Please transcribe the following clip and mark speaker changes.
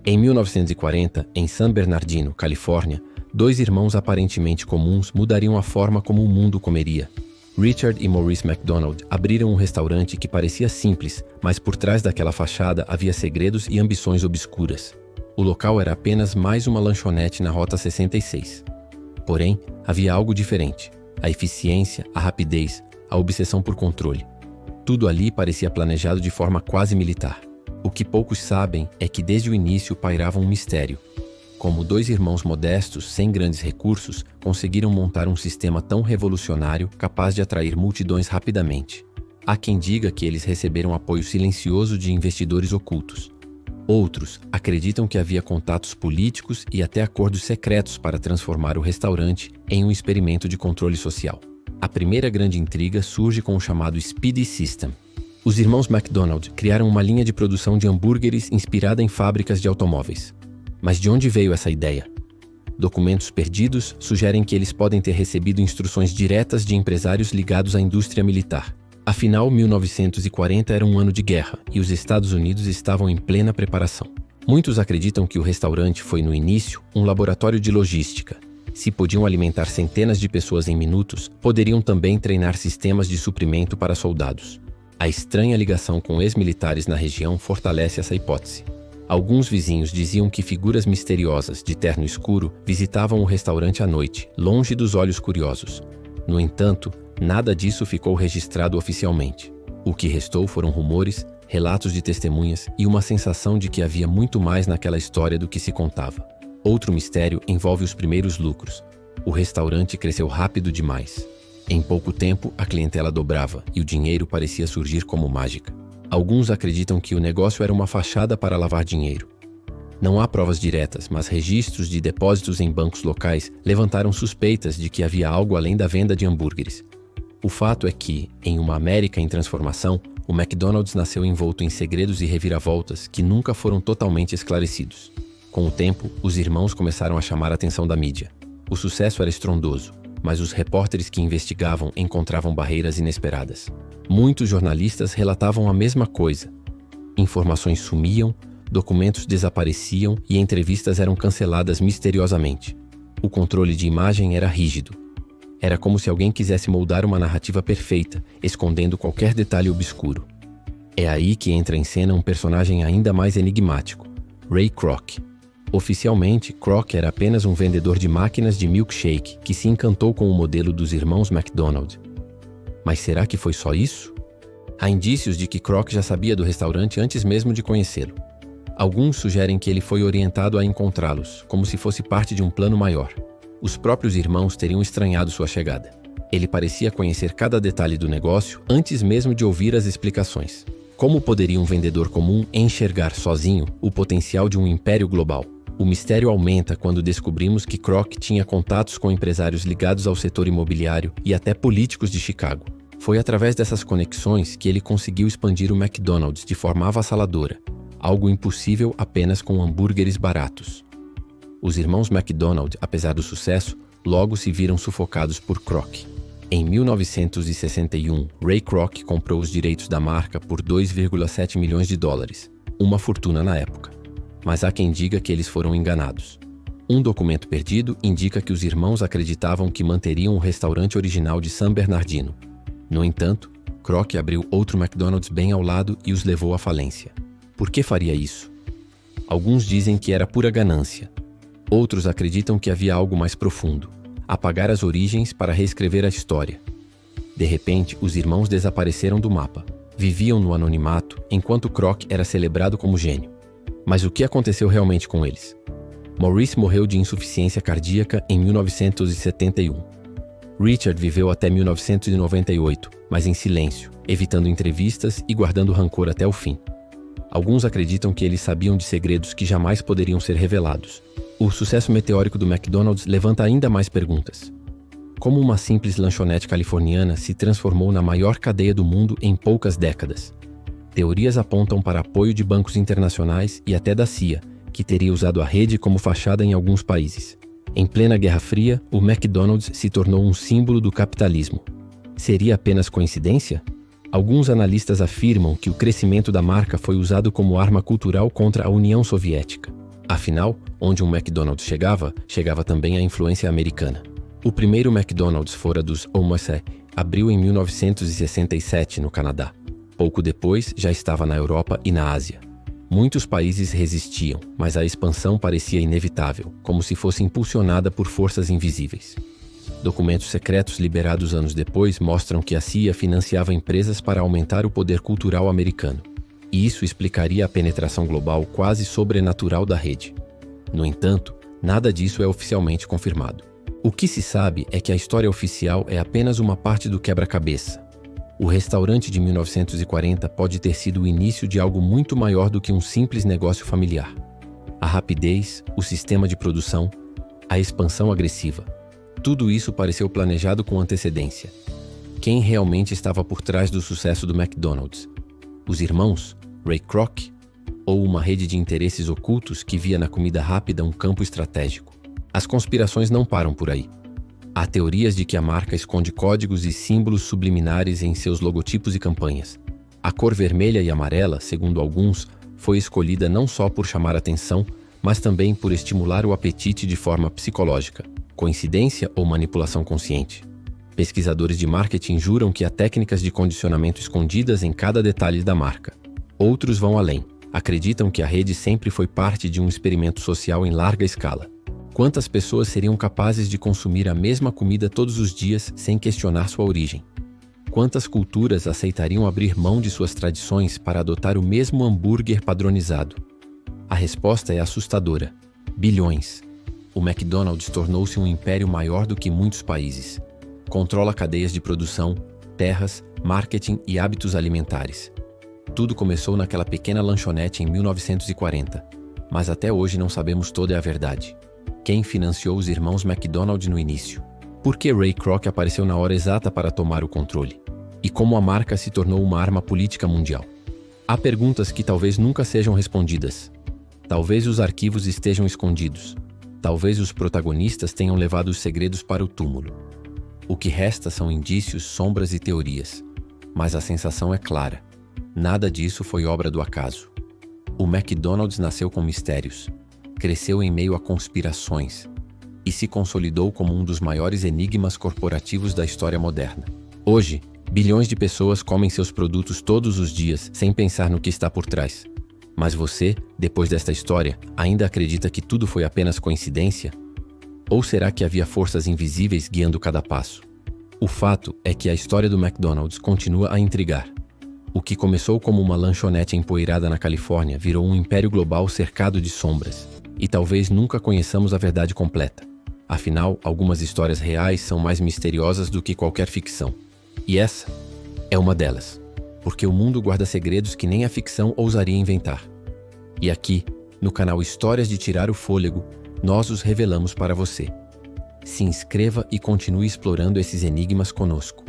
Speaker 1: Em 1940, em San Bernardino, Califórnia, dois irmãos aparentemente comuns mudariam a forma como o mundo comeria. Richard e Maurice McDonald abriram um restaurante que parecia simples, mas por trás daquela fachada havia segredos e ambições obscuras. O local era apenas mais uma lanchonete na Rota 66. Porém, havia algo diferente. A eficiência, a rapidez, a obsessão por controle. Tudo ali parecia planejado de forma quase militar. O que poucos sabem é que desde o início pairava um mistério. Como dois irmãos modestos, sem grandes recursos, conseguiram montar um sistema tão revolucionário capaz de atrair multidões rapidamente. Há quem diga que eles receberam apoio silencioso de investidores ocultos. Outros acreditam que havia contatos políticos e até acordos secretos para transformar o restaurante em um experimento de controle social. A primeira grande intriga surge com o chamado Speedy System. Os irmãos McDonald criaram uma linha de produção de hambúrgueres inspirada em fábricas de automóveis. Mas de onde veio essa ideia? Documentos perdidos sugerem que eles podem ter recebido instruções diretas de empresários ligados à indústria militar. Afinal, 1940 era um ano de guerra e os Estados Unidos estavam em plena preparação. Muitos acreditam que o restaurante foi, no início, um laboratório de logística. Se podiam alimentar centenas de pessoas em minutos, poderiam também treinar sistemas de suprimento para soldados. A estranha ligação com ex-militares na região fortalece essa hipótese. Alguns vizinhos diziam que figuras misteriosas de terno escuro visitavam o restaurante à noite, longe dos olhos curiosos. No entanto, nada disso ficou registrado oficialmente. O que restou foram rumores, relatos de testemunhas e uma sensação de que havia muito mais naquela história do que se contava. Outro mistério envolve os primeiros lucros. O restaurante cresceu rápido demais. Em pouco tempo, a clientela dobrava e o dinheiro parecia surgir como mágica. Alguns acreditam que o negócio era uma fachada para lavar dinheiro. Não há provas diretas, mas registros de depósitos em bancos locais levantaram suspeitas de que havia algo além da venda de hambúrgueres. O fato é que, em uma América em transformação, o McDonald's nasceu envolto em segredos e reviravoltas que nunca foram totalmente esclarecidos. Com o tempo, os irmãos começaram a chamar a atenção da mídia. O sucesso era estrondoso, mas os repórteres que investigavam encontravam barreiras inesperadas. Muitos jornalistas relatavam a mesma coisa. Informações sumiam, documentos desapareciam e entrevistas eram canceladas misteriosamente. O controle de imagem era rígido. Era como se alguém quisesse moldar uma narrativa perfeita, escondendo qualquer detalhe obscuro. É aí que entra em cena um personagem ainda mais enigmático, Ray Kroc. Oficialmente, Kroc era apenas um vendedor de máquinas de milkshake que se encantou com o modelo dos irmãos McDonald. Mas será que foi só isso? Há indícios de que Kroc já sabia do restaurante antes mesmo de conhecê-lo. Alguns sugerem que ele foi orientado a encontrá-los, como se fosse parte de um plano maior. Os próprios irmãos teriam estranhado sua chegada. Ele parecia conhecer cada detalhe do negócio antes mesmo de ouvir as explicações. Como poderia um vendedor comum enxergar sozinho o potencial de um império global? O mistério aumenta quando descobrimos que Kroc tinha contatos com empresários ligados ao setor imobiliário e até políticos de Chicago. Foi através dessas conexões que ele conseguiu expandir o McDonald's de forma avassaladora, algo impossível apenas com hambúrgueres baratos. Os irmãos McDonald, apesar do sucesso, logo se viram sufocados por Kroc. Em 1961, Ray Kroc comprou os direitos da marca por $2,7 milhões, uma fortuna na época. Mas há quem diga que eles foram enganados. Um documento perdido indica que os irmãos acreditavam que manteriam o restaurante original de San Bernardino. No entanto, Kroc abriu outro McDonald's bem ao lado e os levou à falência. Por que faria isso? Alguns dizem que era pura ganância. Outros acreditam que havia algo mais profundo: apagar as origens para reescrever a história. De repente, os irmãos desapareceram do mapa. Viviam no anonimato, enquanto Kroc era celebrado como gênio. Mas o que aconteceu realmente com eles? Maurice morreu de insuficiência cardíaca em 1971. Richard viveu até 1998, mas em silêncio, evitando entrevistas e guardando rancor até o fim. Alguns acreditam que eles sabiam de segredos que jamais poderiam ser revelados. O sucesso meteórico do McDonald's levanta ainda mais perguntas. Como uma simples lanchonete californiana se transformou na maior cadeia do mundo em poucas décadas? Teorias apontam para apoio de bancos internacionais e até da CIA, que teria usado a rede como fachada em alguns países. Em plena Guerra Fria, o McDonald's se tornou um símbolo do capitalismo. Seria apenas coincidência? Alguns analistas afirmam que o crescimento da marca foi usado como arma cultural contra a União Soviética. Afinal, onde um McDonald's chegava também a influência americana. O primeiro McDonald's fora dos USA abriu em 1967 no Canadá. Pouco depois, já estava na Europa e na Ásia. Muitos países resistiam, mas a expansão parecia inevitável, como se fosse impulsionada por forças invisíveis. Documentos secretos liberados anos depois mostram que a CIA financiava empresas para aumentar o poder cultural americano. E isso explicaria a penetração global quase sobrenatural da rede. No entanto, nada disso é oficialmente confirmado. O que se sabe é que a história oficial é apenas uma parte do quebra-cabeça. O restaurante de 1940 pode ter sido o início de algo muito maior do que um simples negócio familiar. A rapidez, o sistema de produção, a expansão agressiva. Tudo isso pareceu planejado com antecedência. Quem realmente estava por trás do sucesso do McDonald's? Os irmãos? Ray Kroc? Ou uma rede de interesses ocultos que via na comida rápida um campo estratégico? As conspirações não param por aí. Há teorias de que a marca esconde códigos e símbolos subliminares em seus logotipos e campanhas. A cor vermelha e amarela, segundo alguns, foi escolhida não só por chamar atenção, mas também por estimular o apetite de forma psicológica. Coincidência ou manipulação consciente? Pesquisadores de marketing juram que há técnicas de condicionamento escondidas em cada detalhe da marca. Outros vão além. Acreditam que a rede sempre foi parte de um experimento social em larga escala. Quantas pessoas seriam capazes de consumir a mesma comida todos os dias sem questionar sua origem? Quantas culturas aceitariam abrir mão de suas tradições para adotar o mesmo hambúrguer padronizado? A resposta é assustadora. Bilhões. O McDonald's tornou-se um império maior do que muitos países. Controla cadeias de produção, terras, marketing e hábitos alimentares. Tudo começou naquela pequena lanchonete em 1940, mas até hoje não sabemos toda a verdade. Quem financiou os irmãos McDonald no início? Por que Ray Kroc apareceu na hora exata para tomar o controle? E como a marca se tornou uma arma política mundial? Há perguntas que talvez nunca sejam respondidas. Talvez os arquivos estejam escondidos. Talvez os protagonistas tenham levado os segredos para o túmulo. O que resta são indícios, sombras e teorias. Mas a sensação é clara. Nada disso foi obra do acaso. O McDonald's nasceu com mistérios, cresceu em meio a conspirações e se consolidou como um dos maiores enigmas corporativos da história moderna. Hoje, bilhões de pessoas comem seus produtos todos os dias sem pensar no que está por trás. Mas você, depois desta história, ainda acredita que tudo foi apenas coincidência? Ou será que havia forças invisíveis guiando cada passo? O fato é que a história do McDonald's continua a intrigar. O que começou como uma lanchonete empoeirada na Califórnia virou um império global cercado de sombras. E talvez nunca conheçamos a verdade completa. Afinal, algumas histórias reais são mais misteriosas do que qualquer ficção. E essa é uma delas. Porque o mundo guarda segredos que nem a ficção ousaria inventar. E aqui, no canal Histórias de Tirar o Fôlego, nós os revelamos para você. Se inscreva e continue explorando esses enigmas conosco.